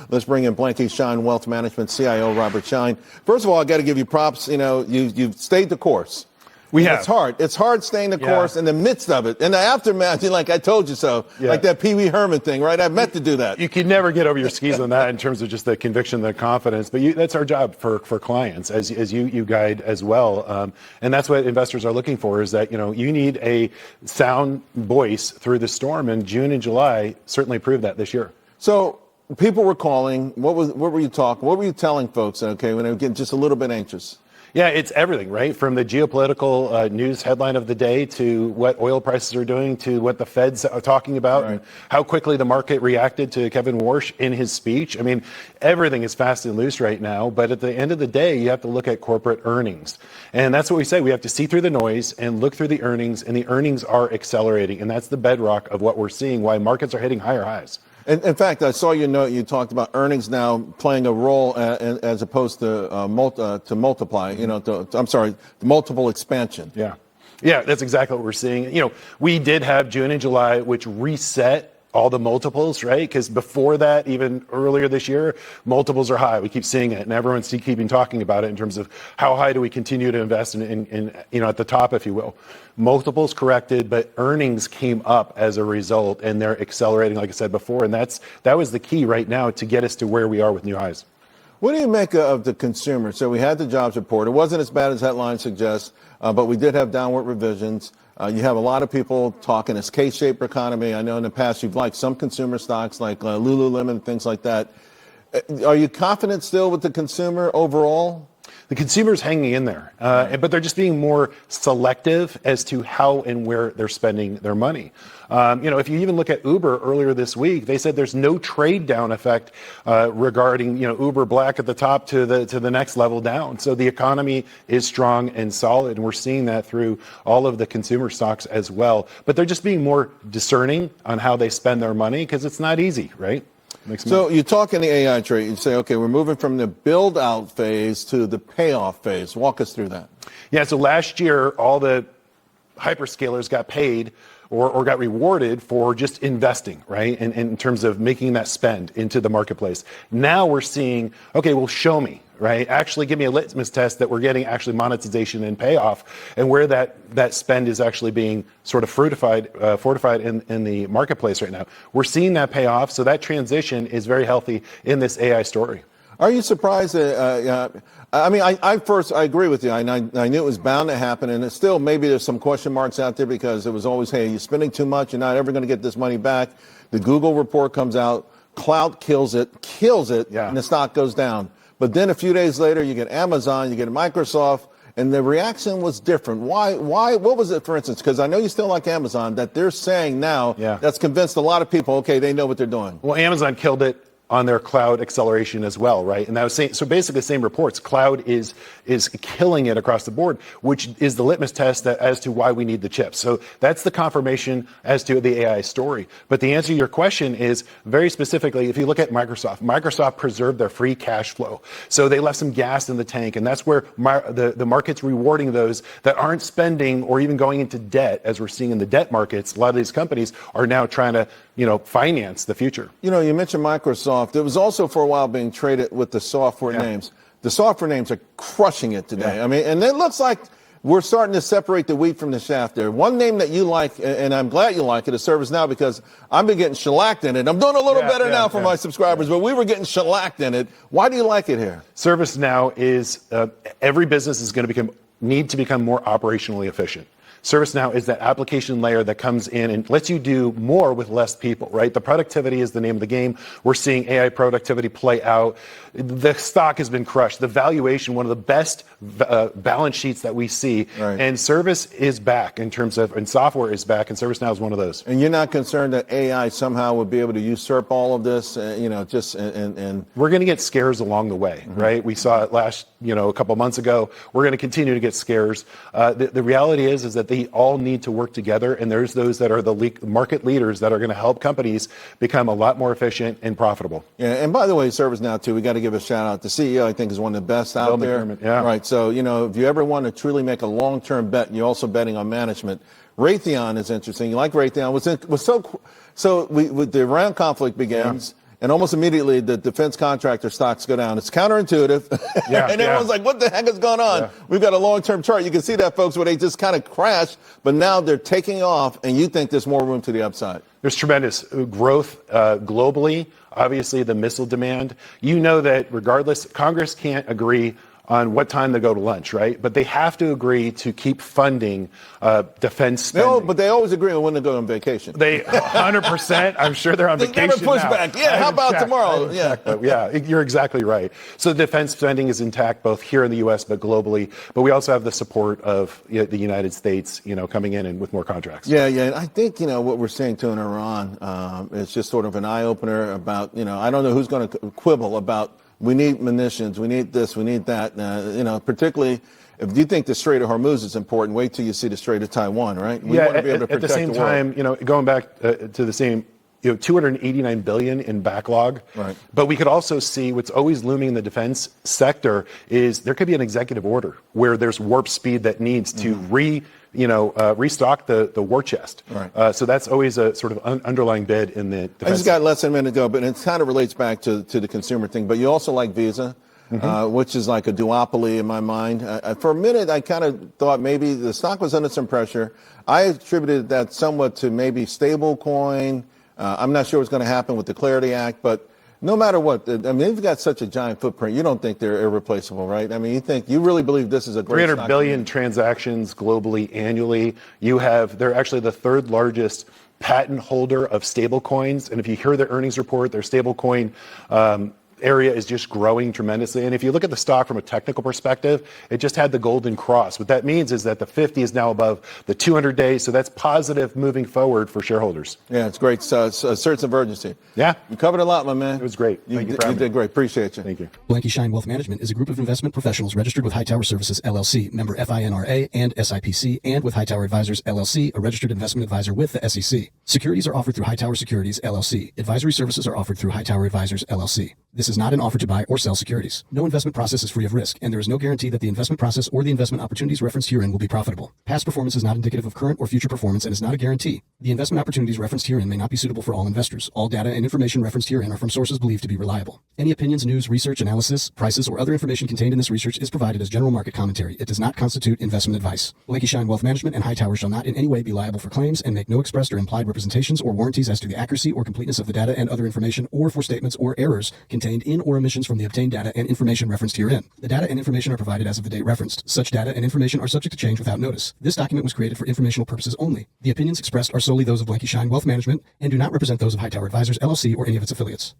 Let's bring in Blanke Schein Wealth Management CIO Robert Schein. First of all, I got to give you props. You know, you've stayed the course. We have. It's hard. It's hard staying the course in the midst of it. In the aftermath, you're like, I told you so. Like that Pee Wee Herman thing, right? I meant to do that. You can never get over your skis on that in terms of just the conviction, the confidence. But that's our job for clients, as you guide as well. And that's what investors are looking for, is that, you need a sound voice through the storm. And June and July certainly proved that this year. So people were calling. What were you talking? What were you telling folks, okay, when they were getting just a little bit anxious? Yeah, it's everything, right? From the geopolitical news headline of the day to what oil prices are doing to what the Feds are talking about, and how quickly the market reacted to Kevin Warsh in his speech. I mean, everything is fast and loose right now, but at the end of the day, you have to look at corporate earnings. And that's what we say. We have to see through the noise and look through the earnings, and the earnings are accelerating. And that's the bedrock of what we're seeing, why markets are hitting higher highs. In fact, I saw your note. You talked about earnings now playing a role as opposed to multiply. The multiple expansion. Yeah, that's exactly what we're seeing. We did have June and July, which reset all the multiples, right? Because before that, even earlier this year, multiples are high. We keep seeing it, and everyone's keeping talking about it in terms of how high do we continue to invest in at the top, if you will. Multiples corrected, but earnings came up as a result, and they're accelerating, like I said before, and that was the key right now to get us to where we are with new highs. What do you make of the consumer? So we had the jobs report. It wasn't as bad as headline suggests, but we did have downward revisions. You have a lot of people talking this K-shaped economy. I know in the past you've liked some consumer stocks like Lululemon, things like that. Are you confident still with the consumer overall? The consumer's hanging in there, but they're just being more selective as to how and where they're spending their money. If you even look at Uber earlier this week, they said there's no trade down effect regarding Uber Black at the top to the next level down. So the economy is strong and solid, and we're seeing that through all of the consumer stocks as well. But they're just being more discerning on how they spend their money, because it's not easy, right? So you talk in the AI trade, you say, okay, we're moving from the build out phase to the payoff phase. Walk us through that. Yeah, so last year, all the hyperscalers got paid or got rewarded for just investing, right? In terms of making that spend into the marketplace. Now we're seeing, okay, well, show me, right? Actually give me a litmus test that we're getting actually monetization and payoff, and where that spend is actually being sort of fortified in the marketplace right now. We're seeing that pay off, so that transition is very healthy in this AI story. Are you surprised that, I agree with you. I knew it was bound to happen, and it's still, maybe there's some question marks out there because it was always, hey, you're spending too much, you're not ever going to get this money back. The Google report comes out, cloud kills it, and the stock goes down. But then a few days later, you get Amazon, you get Microsoft, and the reaction was different. Why? What was it, for instance? Because I know you still like Amazon, that they're saying now that's convinced a lot of people, okay, they know what they're doing. Well, Amazon killed it on their cloud acceleration as well, right? And that was so basically the same reports. Cloud is killing it across the board, which is the litmus test as to why we need the chips. So that's the confirmation as to the AI story. But the answer to your question is very specifically, if you look at Microsoft preserved their free cash flow. So they left some gas in the tank, and that's where the market's rewarding those that aren't spending or even going into debt, as we're seeing in the debt markets. A lot of these companies are now trying to finance the future. You mentioned Microsoft. It was also for a while being traded with the software names. The software names are crushing it today. I mean, and it looks like we're starting to separate the wheat from the chaff there. One name that you like, and I'm glad you like it, is ServiceNow, because I've been getting shellacked in it. I'm doing a little better now for my subscribers, but we were getting shellacked in it. Why do you like it here? ServiceNow is, every business is going to need to become more operationally efficient. ServiceNow is that application layer that comes in and lets you do more with less people, right? The productivity is the name of the game. We're seeing AI productivity play out. The stock has been crushed. The valuation, one of the best balance sheets that we see. Right. And service is back and software is back, and ServiceNow is one of those. And you're not concerned that AI somehow would be able to usurp all of this, and we're going to get scares along the way, right? We saw it last, a couple months ago. We're going to continue to get scares. The reality is that they all need to work together, and there's those that are the market leaders that are going to help companies become a lot more efficient and profitable. Yeah, and by the way, ServiceNow too, we got to give a shout out. The CEO, I think, is one of the best out there. Right. So if you ever want to truly make a long-term bet, you're also betting on management. Raytheon is interesting. You like Raytheon? The Iran conflict begins. and almost immediately the defense contractor stocks go down. It's counterintuitive. Yeah, and everyone's like, what the heck is going on? Yeah. We've got a long-term chart. You can see that, folks, where they just kind of crash, but now they're taking off, and you think there's more room to the upside. There's tremendous growth globally. Obviously, the missile demand. You know that regardless, Congress can't agree on what time to go to lunch, right? But they have to agree to keep funding defense spending. No, but they always agree on when to go on vacation. They 100%. I'm sure they're on There's vacation never now. pushback. Yeah, how about tomorrow? Yeah, you're exactly right. So defense spending is intact both here in the U.S. but globally. But we also have the support of the United States, coming in and with more contracts. Yeah. And I think what we're seeing too in Iran is just sort of an eye opener about I don't know who's going to quibble about. We need munitions. We need this. We need that. Particularly if you think the Strait of Hormuz is important, wait till you see the Strait of Taiwan, right? We want to be able to protect at the same time, going back to the same, $289 billion in backlog. Right. But we could also see what's always looming in the defense sector is there could be an executive order where there's warp speed that needs to restock the war chest. Right. So that's always a sort of underlying bid in the defense. I just got less than a minute to go, but it kind of relates back to the consumer thing. But you also like Visa, which is like a duopoly in my mind. For a minute, I kind of thought maybe the stock was under some pressure. I attributed that somewhat to maybe stable coin. I'm not sure what's going to happen with the Clarity Act, but no matter what, they've got such a giant footprint. You don't think they're irreplaceable, right? I mean, you really believe this is a great 300 billion transactions globally annually. They're actually the third largest patent holder of stable coins. And if you hear their earnings report, their stable coin area is just growing tremendously. And if you look at the stock from a technical perspective, it just had the golden cross. What that means is that the 50 is now above the 200 days. So that's positive moving forward for shareholders. Yeah, it's great. Sense of urgency. Yeah. You covered a lot, my man. It was great. You did great. Appreciate you. Thank you. Blanke Schein Wealth Management is a group of investment professionals registered with HighTower Services, LLC, member FINRA and SIPC, and with HighTower Advisors, LLC, a registered investment advisor with the SEC. Securities are offered through HighTower Securities, LLC. Advisory services are offered through HighTower Advisors, LLC. This is not an offer to buy or sell securities. No investment process is free of risk, and there is no guarantee that the investment process or the investment opportunities referenced herein will be profitable. Past performance is not indicative of current or future performance and is not a guarantee. The investment opportunities referenced herein may not be suitable for all investors. All data and information referenced herein are from sources believed to be reliable. Any opinions, news, research, analysis, prices, or other information contained in this research is provided as general market commentary. It does not constitute investment advice. Blanke Schein Wealth Management and HighTower shall not in any way be liable for claims and make no expressed or implied representations or warranties as to the accuracy or completeness of the data and other information or for statements or errors contained in or omissions from the obtained data and information referenced herein. The data and information are provided as of the date referenced. Such data and information are subject to change without notice. This document was created for informational purposes only. The opinions expressed are solely those of Blanke Schein Wealth Management and do not represent those of HighTower Advisors, LLC, or any of its affiliates.